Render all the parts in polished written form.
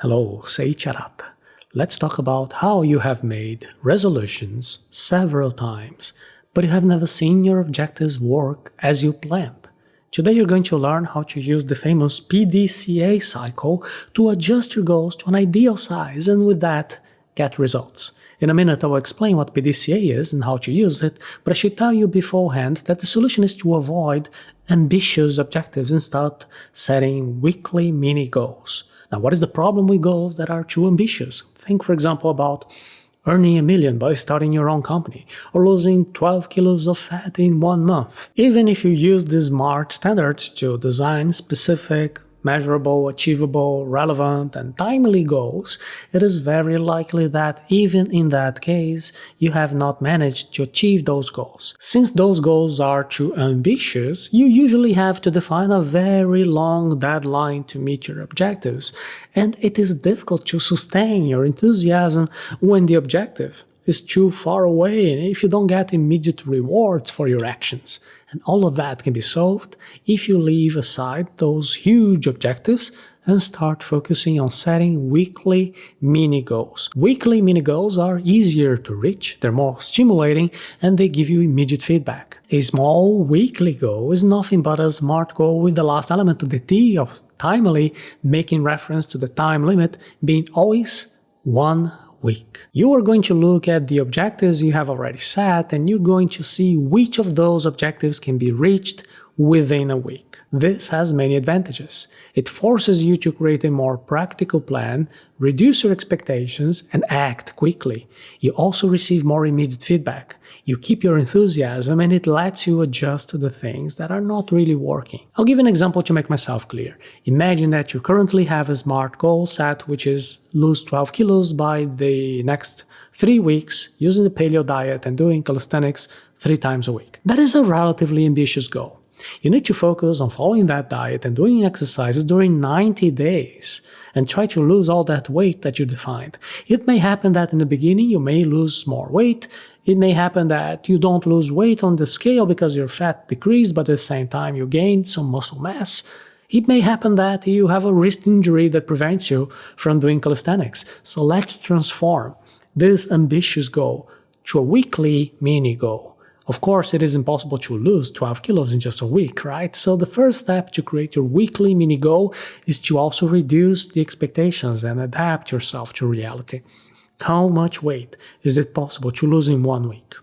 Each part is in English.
Hello, Seiiti Arata. Let's talk about how you have made resolutions several times, but you have never seen your objectives work as you planned. Today you're going to learn how to use the famous PDCA cycle to adjust your goals to an ideal size and with that, get results. In a minute I will explain what PDCA is and how to use it, but I should tell you beforehand that the solution is to avoid ambitious objectives and start setting weekly mini goals. Now, what is the problem with goals that are too ambitious? Think, for example, about earning $1 million by starting your own company, or losing 12 kilos of fat in 1 month. Even if you use the SMART standards to design specific, measurable, achievable, relevant, and timely goals, it is very likely that even in that case, you have not managed to achieve those goals. Since those goals are too ambitious, you usually have to define a very long deadline to meet your objectives, and it is difficult to sustain your enthusiasm when the objective is too far away and if you don't get immediate rewards for your actions. And all of that can be solved if you leave aside those huge objectives and start focusing on setting weekly mini goals. Weekly mini goals are easier to reach, they're more stimulating, and they give you immediate feedback. A small weekly goal is nothing but a SMART goal with the last element of the T of timely, making reference to the time limit being always 1 week. You are going to look at the objectives you have already set and you're going to see which of those objectives can be reached within a week. This has many advantages. It forces you to create a more practical plan, reduce your expectations, and act quickly. You also receive more immediate feedback. You keep your enthusiasm and it lets you adjust to the things that are not really working. I'll give an example to make myself clear. Imagine that you currently have a SMART goal set, which is lose 12 kilos by the next 3 weeks using the paleo diet and doing calisthenics 3 times a week. That is a relatively ambitious goal. You need to focus on following that diet and doing exercises during 90 days and try to lose all that weight that you defined. It may happen that in the beginning you may lose more weight. It may happen that you don't lose weight on the scale because your fat decreased, but at the same time you gained some muscle mass. It may happen that you have a wrist injury that prevents you from doing calisthenics. So let's transform this ambitious goal to a weekly mini goal. Of course, it is impossible to lose 12 kilos in just a week, right? So the first step to create your weekly mini goal is to also reduce the expectations and adapt yourself to reality. How much weight is it possible to lose in 1 week?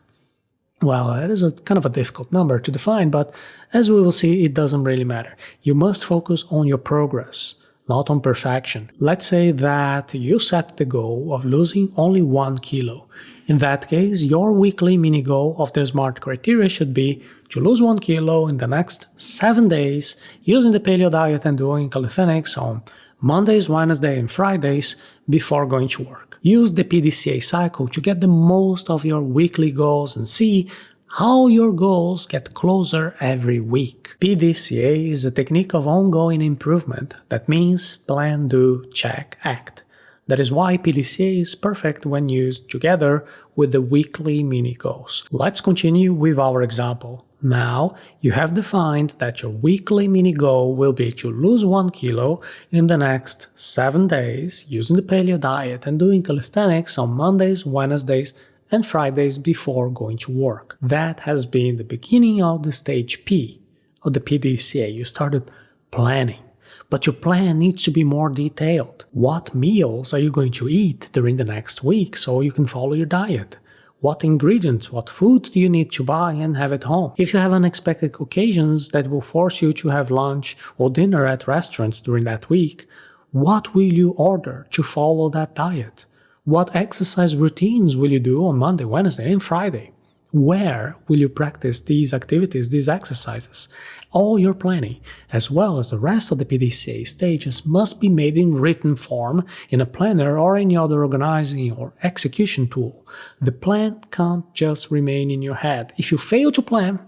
Well, that is a kind of a difficult number to define, but as we will see, it doesn't really matter. You must focus on your progress, not on perfection. Let's say that you set the goal of losing only 1 kilo. In that case, your weekly mini goal of the SMART criteria should be to lose 1 kilo in the next 7 days using the paleo diet and doing calisthenics on Mondays, Wednesdays, and Fridays before going to work. Use the PDCA cycle to get the most of your weekly goals and see how your goals get closer every week. PDCA is a technique of ongoing improvement. That means plan, do, check, act. That is why PDCA is perfect when used together with the weekly mini goals. Let's continue with our example. Now, you have defined that your weekly mini goal will be to lose 1 kilo in the next 7 days using the paleo diet and doing calisthenics on Mondays, Wednesdays, and Fridays before going to work. That has been the beginning of the stage P of the PDCA. You started planning. But your plan needs to be more detailed. What meals are you going to eat during the next week so you can follow your diet? What ingredients, what food do you need to buy and have at home? If you have unexpected occasions that will force you to have lunch or dinner at restaurants during that week, what will you order to follow that diet? What exercise routines will you do on Monday, Wednesday, and Friday? Where will you practice these activities, these exercises? All your planning, as well as the rest of the PDCA stages, must be made in written form in a planner or any other organizing or execution tool. The plan can't just remain in your head. If you fail to plan,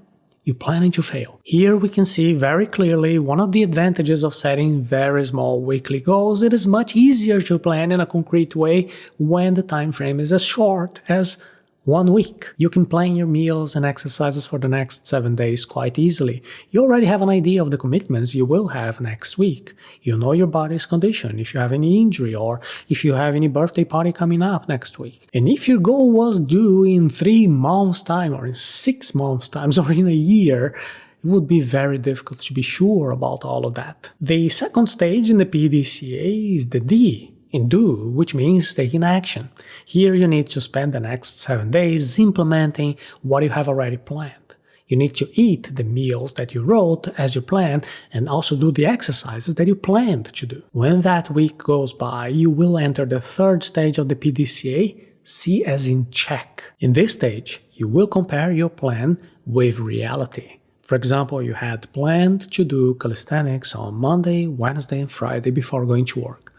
you're planning to fail. Here we can see very clearly one of the advantages of setting very small weekly goals. It is much easier to plan in a concrete way when the time frame is as short as 1 week. You can plan your meals and exercises for the next 7 days quite easily. You already have an idea of the commitments you will have next week. You know your body's condition, if you have any injury or if you have any birthday party coming up next week. And if your goal was due in 3 months' time or in 6 months' time or in a year, it would be very difficult to be sure about all of that. The second stage in the PDCA is the D, in do, which means taking action. Here you need to spend the next 7 days implementing what you have already planned. You need to eat the meals that you wrote as you planned and also do the exercises that you planned to do. When that week goes by, you will enter the third stage of the PDCA, C as in check. In this stage, you will compare your plan with reality. For example, you had planned to do calisthenics on Monday, Wednesday, and Friday before going to work.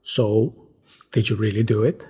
So, did you really do it?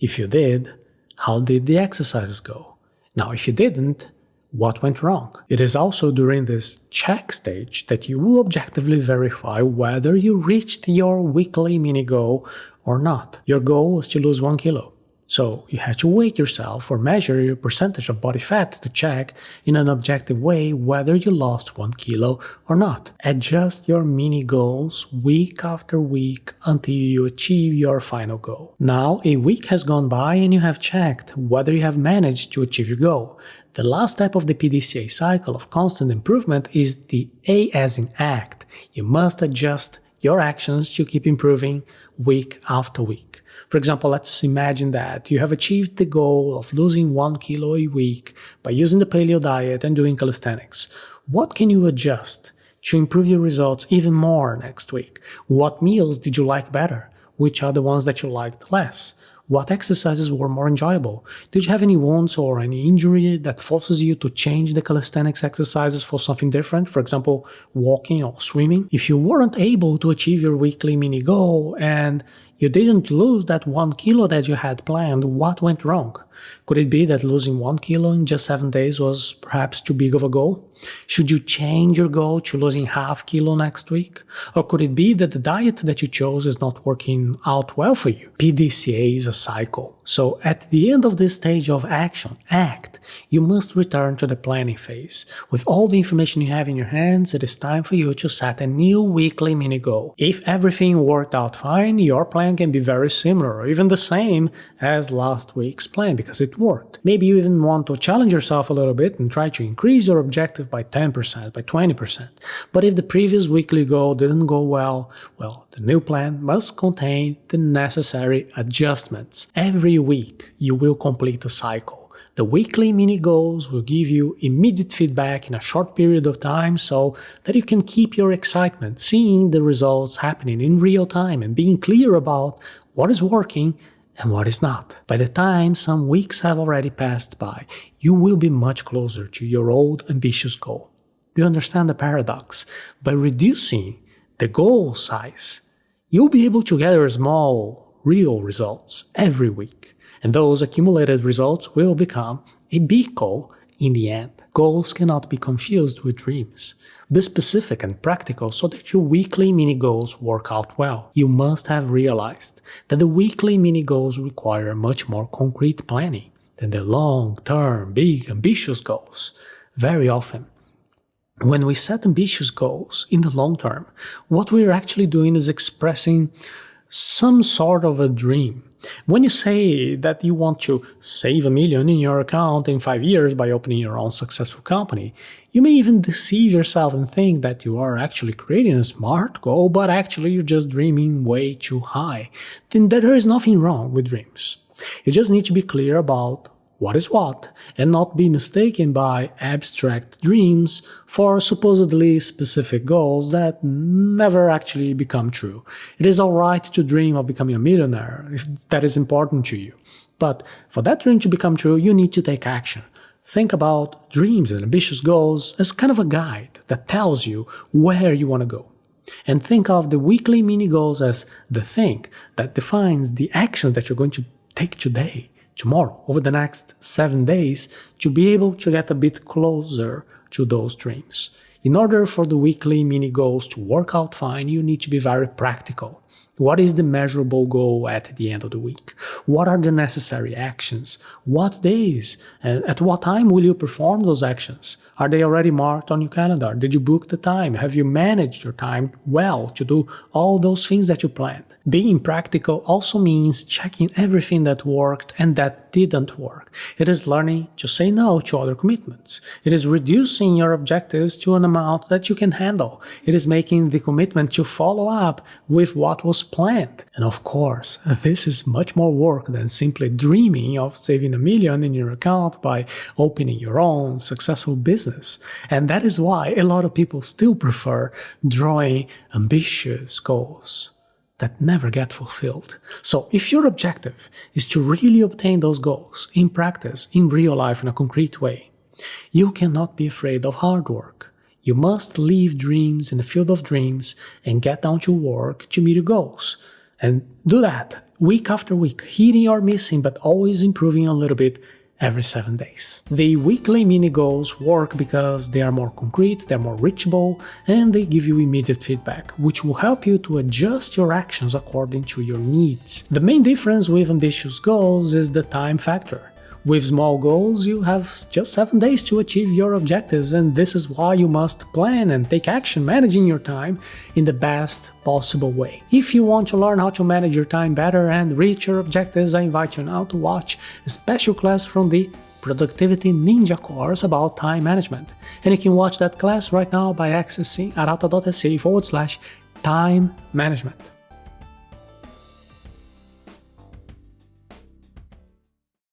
If you did, how did the exercises go? Now, if you didn't, what went wrong? It is also during this check stage that you will objectively verify whether you reached your weekly mini goal or not. Your goal was to lose 1 kilo. So you have to weight yourself or measure your percentage of body fat to check in an objective way whether you lost 1 kilo or not. Adjust your mini goals week after week until you achieve your final goal. Now a week has gone by and you have checked whether you have managed to achieve your goal. The last step of the PDCA cycle of constant improvement is the A as in act. You must adjust your actions to keep improving week after week. For example, let's imagine that you have achieved the goal of losing 1 kilo a week by using the paleo diet and doing calisthenics. What can you adjust to improve your results even more next week? What meals did you like better? Which are the ones that you liked less? What exercises were more enjoyable? Did you have any wounds or any injury that forces you to change the calisthenics exercises for something different? For example, walking or swimming? If you weren't able to achieve your weekly mini goal and you didn't lose that 1 kilo that you had planned, what went wrong? Could it be that losing 1 kilo in just 7 days was perhaps too big of a goal? Should you change your goal to losing half kilo next week? Or could it be that the diet that you chose is not working out well for you? PDCA is a cycle. So at the end of this stage of action, act, you must return to the planning phase. With all the information you have in your hands, it is time for you to set a new weekly mini goal. If everything worked out fine, your plan can be very similar or even the same as last week's plan because it worked. Maybe you even want to challenge yourself a little bit and try to increase your objective by 10%, by 20%. But if the previous weekly goal didn't go well, the new plan must contain the necessary adjustments. Every week, you will complete a cycle. The weekly mini goals will give you immediate feedback in a short period of time so that you can keep your excitement, seeing the results happening in real time and being clear about what is working and what is not. By the time some weeks have already passed by, you will be much closer to your old ambitious goal. Do you understand the paradox? By reducing the goal size, you'll be able to gather small, real results every week, and those accumulated results will become a big goal in the end. Goals cannot be confused with dreams. Be specific and practical so that your weekly mini goals work out well. You must have realized that the weekly mini goals require much more concrete planning than the long-term, big, ambitious goals. Very often, when we set ambitious goals in the long term, what we're actually doing is expressing some sort of a dream. When you say that you want to save $1 million in your account in 5 years by opening your own successful company, you may even deceive yourself and think that you are actually creating a smart goal, but actually you're just dreaming way too high. Then there is nothing wrong with dreams. You just need to be clear about what is what, and not be mistaken by abstract dreams for supposedly specific goals that never actually become true. It is alright to dream of becoming a millionaire if that is important to you. But for that dream to become true, you need to take action. Think about dreams and ambitious goals as kind of a guide that tells you where you want to go. And think of the weekly mini goals as the thing that defines the actions that you're going to take today, tomorrow, over the next 7 days, to be able to get a bit closer to those dreams. In order for the weekly mini goals to work out fine, you need to be very practical. What is the measurable goal at the end of the week? What are the necessary actions? What days? And at what time will you perform those actions? Are they already marked on your calendar? Did you book the time? Have you managed your time well to do all those things that you planned? Being practical also means checking everything that worked and that didn't work. It is learning to say no to other commitments. It is reducing your objectives to an amount that you can handle. It is making the commitment to follow up with what was planned. And of course, this is much more work than simply dreaming of saving $1 million in your account by opening your own successful business. And that is why a lot of people still prefer drawing ambitious goals that never get fulfilled. So if your objective is to really obtain those goals in practice, in real life, in a concrete way, you cannot be afraid of hard work. You must leave dreams in the field of dreams and get down to work to meet your goals. And do that week after week, hitting or missing, but always improving a little bit every 7 days. The weekly mini goals work because they are more concrete, they're more reachable, and they give you immediate feedback, which will help you to adjust your actions according to your needs. The main difference with ambitious goals is the time factor. With small goals, you have just 7 days to achieve your objectives, and this is why you must plan and take action managing your time in the best possible way. If you want to learn how to manage your time better and reach your objectives, I invite you now to watch a special class from the Productivity Ninja course about time management. And you can watch that class right now by accessing arata.se/time management.